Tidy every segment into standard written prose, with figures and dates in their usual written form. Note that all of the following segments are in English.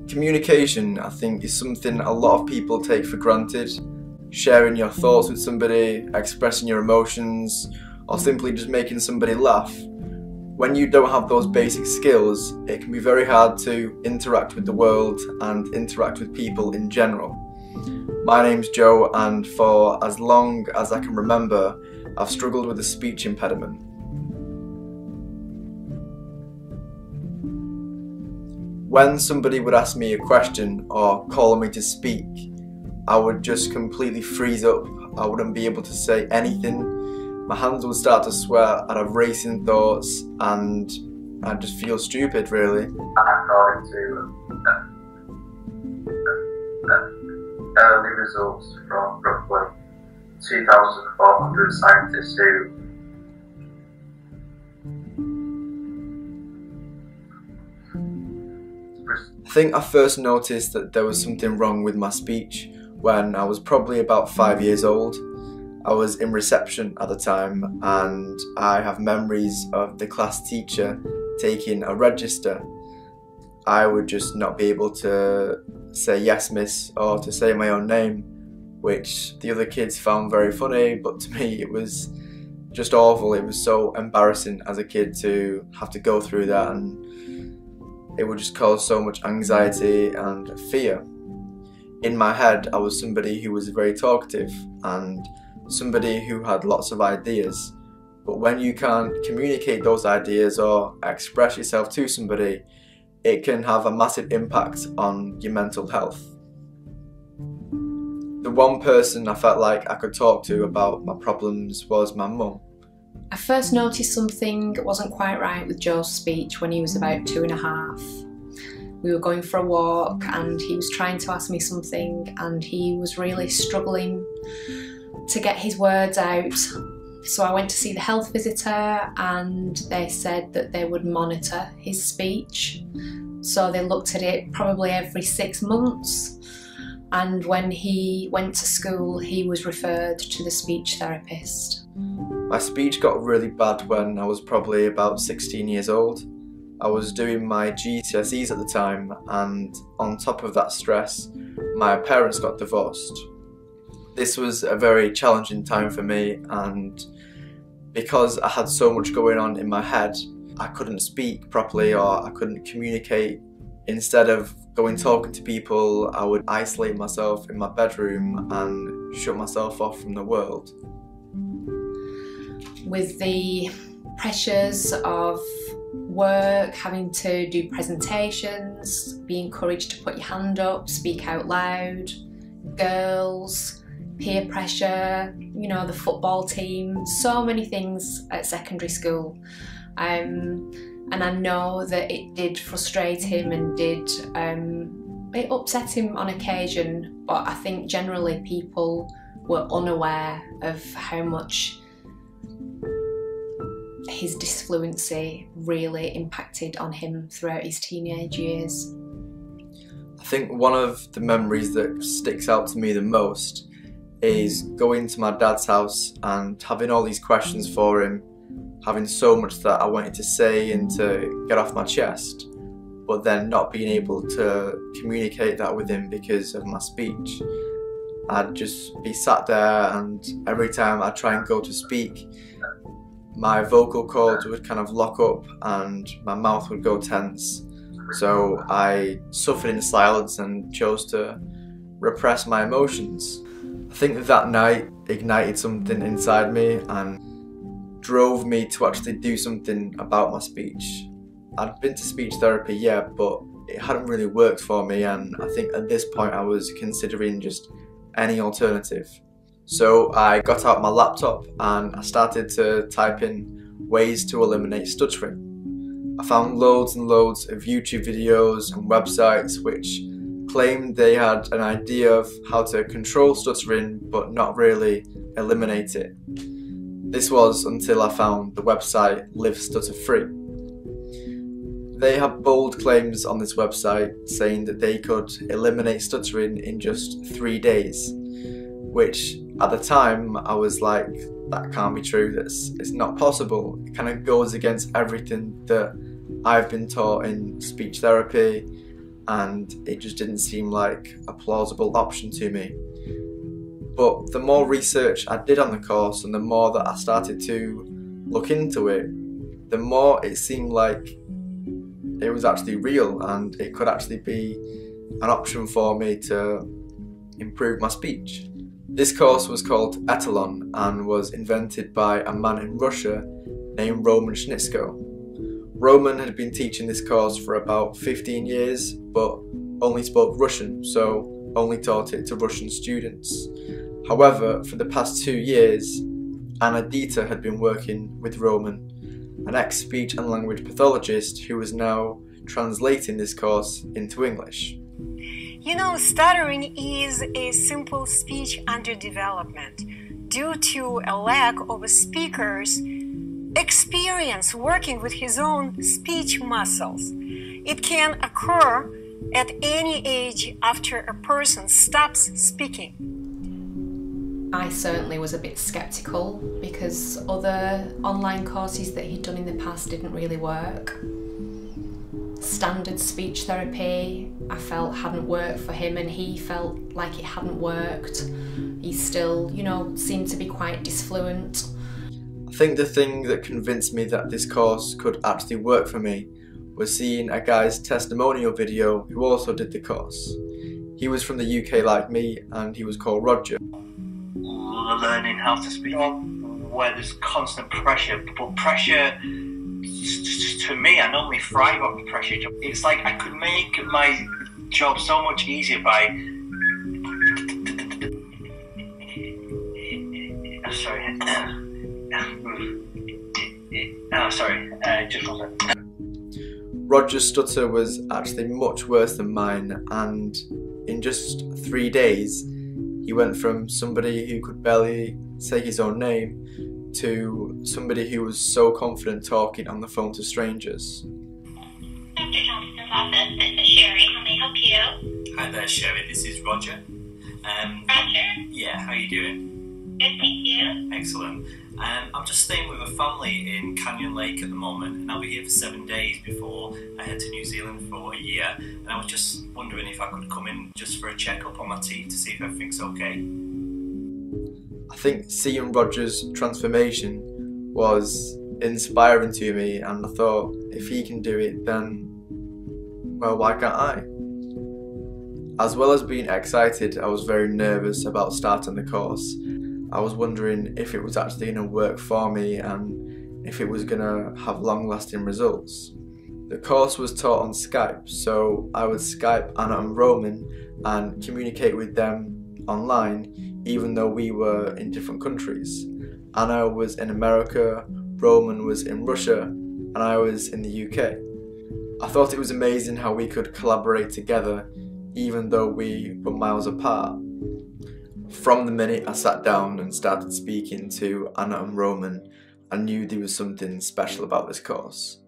Communication, I think, is something a lot of people take for granted. Sharing your thoughts with somebody, expressing your emotions, or simply just making somebody laugh. When you don't have those basic skills, it can be very hard to interact with the world and interact with people in general. My name's Joe, and for as long as I can remember, I've struggled with a speech impediment. When somebody would ask me a question or call me to speak, I would just completely freeze up. I wouldn't be able to say anything. My hands would start to sweat, I'd have racing thoughts, and I'd just feel stupid, really. According to early results from roughly 2,400 scientists who I think I first noticed that there was something wrong with my speech when I was probably about 5 years old. I was in reception at the time, and I have memories of the class teacher taking a register. I would just not be able to say yes miss or to say my own name, which the other kids found very funny, but to me it was just awful. It was so embarrassing as a kid to have to go through that, and it would just cause so much anxiety and fear. In my head, I was somebody who was very talkative and somebody who had lots of ideas, but when you can't communicate those ideas or express yourself to somebody, it can have a massive impact on your mental health. The one person I felt like I could talk to about my problems was my mum. I first noticed something wasn't quite right with Joe's speech when he was about 2.5. We were going for a walk and he was trying to ask me something, and he was really struggling to get his words out. So I went to see the health visitor, and they said that they would monitor his speech. So they looked at it probably every 6 months, and when he went to school he was referred to the speech therapist. My speech got really bad when I was probably about 16 years old. I was doing my GCSEs at the time, and on top of that stress, my parents got divorced. This was a very challenging time for me, and because I had so much going on in my head, I couldn't speak properly or I couldn't communicate. Instead of going talking to people, I would isolate myself in my bedroom and shut myself off from the world. With the pressures of work, having to do presentations, be encouraged to put your hand up, speak out loud, girls, peer pressure, you know, the football team, so many things at secondary school. And I know that it did frustrate him and it upset him on occasion, but I think generally people were unaware of how much his disfluency really impacted on him throughout his teenage years. I think one of the memories that sticks out to me the most is going to my dad's house and having all these questions for him, having so much that I wanted to say and to get off my chest, but then not being able to communicate that with him because of my speech. I'd just be sat there, and every time I'd try and go to speak, my vocal cords would kind of lock up and my mouth would go tense. So I suffered in silence and chose to repress my emotions. I think that night ignited something inside me and drove me to actually do something about my speech. I'd been to speech therapy, yeah, but it hadn't really worked for me, and I think at this point I was considering just any alternative. So I got out my laptop and I started to type in ways to eliminate stuttering. I found loads and loads of YouTube videos and websites which claimed they had an idea of how to control stuttering but not really eliminate it. This was until I found the website Live Stutter Free. They have bold claims on this website saying that they could eliminate stuttering in just 3 days, which at the time I was like, that can't be true, it's not possible. It kind of goes against everything that I've been taught in speech therapy, and it just didn't seem like a plausible option to me. But the more research I did on the course and the more that I started to look into it, the more it seemed like it was actually real and it could actually be an option for me to improve my speech. This course was called Etalon and was invented by a man in Russia named Roman Schnitsko. Roman had been teaching this course for about 15 years, but only spoke Russian, so only taught it to Russian students. However, for the past 2 years, Anna Dita had been working with Roman, an ex-speech and language pathologist who was now translating this course into English. You know, stuttering is a simple speech underdevelopment due to a lack of a speaker's experience working with his own speech muscles. It can occur at any age after a person stops speaking. I certainly was a bit sceptical because other online courses that he'd done in the past didn't really work. Standard speech therapy, I felt hadn't worked for him, and he felt like it hadn't worked. He still, seemed to be quite disfluent. I think the thing that convinced me that this course could actually work for me was seeing a guy's testimonial video who also did the course. He was from the UK like me, and he was called Roger. Learning how to speak where there's constant pressure, but pressure, to me, I normally thrive off pressure. It's like I could make my job so much easier by just one second. Roger's stutter was actually much worse than mine, and in just 3 days he went from somebody who could barely say his own name to somebody who was so confident talking on the phone to strangers. Dr. Johnston's office, this is Sherry. How may I help you? Hi there, Sherry. This is Roger. Roger? Yeah, how are you doing? Good, thank you. Excellent. I'm just staying with a family in Canyon Lake at the moment, and I'll be here for 7 days before I head to New Zealand for a year. And I was just wondering if I could come in just for a checkup on my teeth to see if everything's okay. I think seeing Roger's transformation was inspiring to me, and I thought, if he can do it, then, well, why can't I? As well as being excited, I was very nervous about starting the course. I was wondering if it was actually going to work for me and if it was going to have long-lasting results. The course was taught on Skype, so I would Skype Anna and Roman and communicate with them online, even though we were in different countries. Anna was in America, Roman was in Russia, and I was in the UK. I thought it was amazing how we could collaborate together, even though we were miles apart. From the minute I sat down and started speaking to Anna and Roman, I knew there was something special about this course.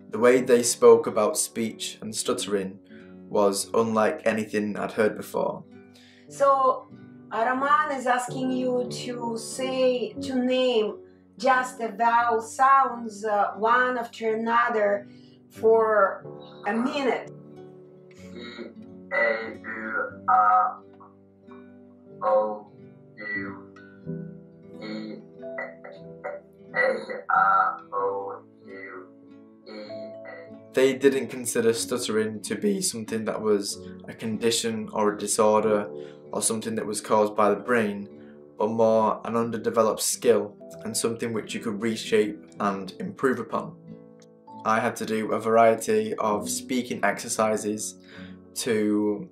The way they spoke about speech and stuttering was unlike anything I'd heard before. So, Roman is asking you to name just the vowel sounds one after another for a minute. They didn't consider stuttering to be something that was a condition or a disorder or something that was caused by the brain, but more an underdeveloped skill and something which you could reshape and improve upon. I had to do a variety of speaking exercises to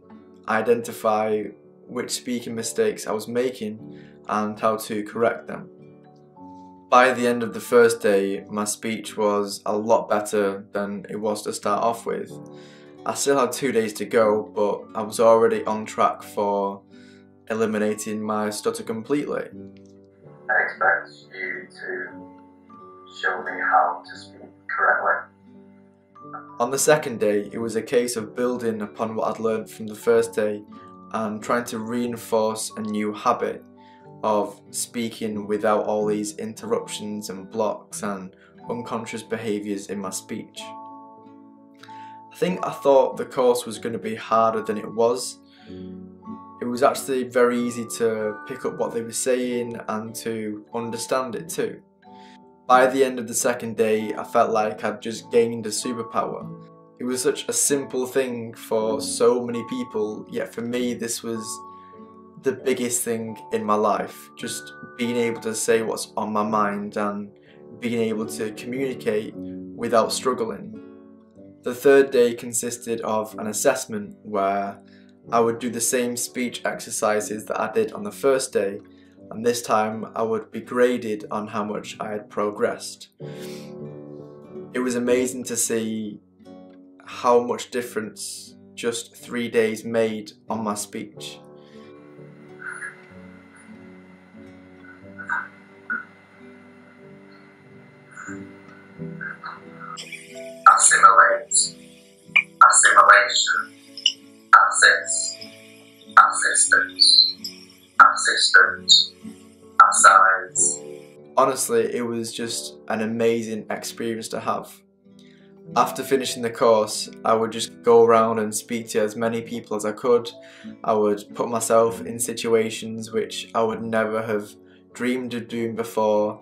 identify which speaking mistakes I was making and how to correct them. By the end of the first day, my speech was a lot better than it was to start off with. I still had 2 days to go, but I was already on track for eliminating my stutter completely. I expect you to show me how to speak correctly. On the second day, it was a case of building upon what I'd learned from the first day and trying to reinforce a new habit of speaking without all these interruptions and blocks and unconscious behaviours in my speech. I think I thought the course was going to be harder than it was. It was actually very easy to pick up what they were saying and to understand it too. By the end of the second day, I felt like I'd just gained a superpower. It was such a simple thing for so many people, yet for me this was the biggest thing in my life. Just being able to say what's on my mind and being able to communicate without struggling. The third day consisted of an assessment where I would do the same speech exercises that I did on the first day, and this time I would be graded on how much I had progressed. It was amazing to see how much difference just 3 days made on my speech. Assimilate, assimilation, access, assistance, assistant, assigns. Honestly, it was just an amazing experience to have. After finishing the course, I would just go around and speak to as many people as I could. I would put myself in situations which I would never have dreamed of doing before.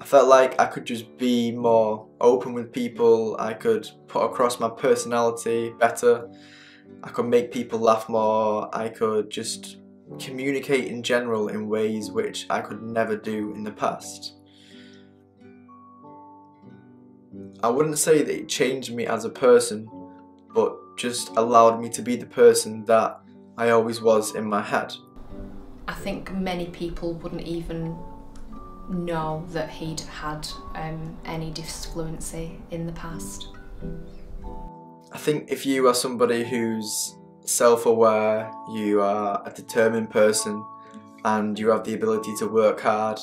I felt like I could just be more open with people, I could put across my personality better, I could make people laugh more, I could just communicate in general in ways which I could never do in the past. I wouldn't say that it changed me as a person, but just allowed me to be the person that I always was in my head. I think many people wouldn't even know that he'd had any disfluency in the past. I think if you are somebody who's self-aware, you are a determined person and you have the ability to work hard,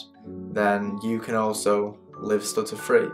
then you can also live stutter-free.